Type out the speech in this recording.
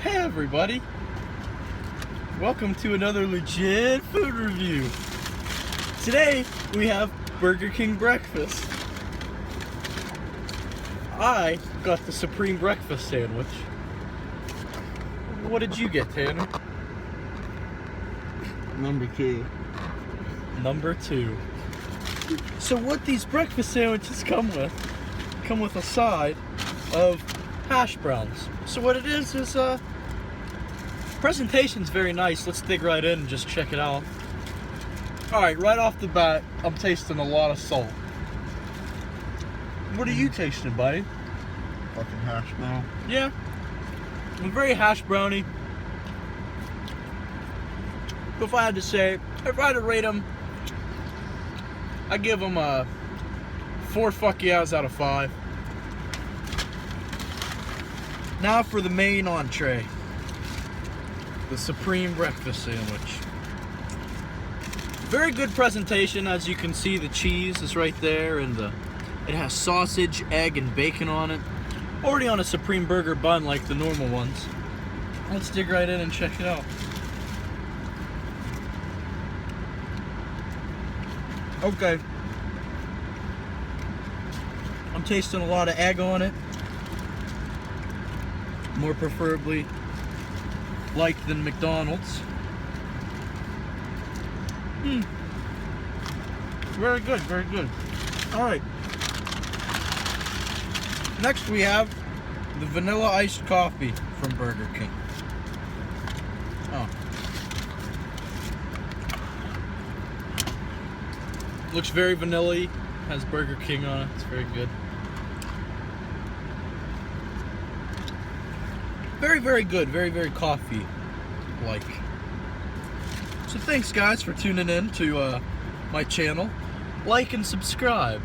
Hey everybody, welcome to another legit food review. Today we have Burger King breakfast. I got the Supreme Breakfast Sandwich. What did you get, Tanner? Number 2. Number 2. So what these breakfast sandwiches come with a side of hash browns. So what it is presentation's very nice. Let's dig right in and just check it out. Alright, right off the bat, I'm tasting a lot of salt. What are you tasting, buddy? Fucking hash brown. Yeah. I'm very hash browny. But if I had to rate them, I give them a 4 fuck yeahs out of 5. Now for the main entree. The Supreme Breakfast Sandwich. Very good presentation. As you can see, the cheese is right there, and it has sausage, egg, and bacon on it. Already on a Supreme Burger bun like the normal ones. Let's dig right in and check it out. Okay. I'm tasting a lot of egg on it. More preferably like than McDonald's. Very good, very good. Alright. Next we have the vanilla iced coffee from Burger King. Oh. Looks very vanilla-y. Has Burger King on it. It's very good. Very, very good. Very, very coffee-like. So thanks, guys, for tuning in to my channel. Like and subscribe.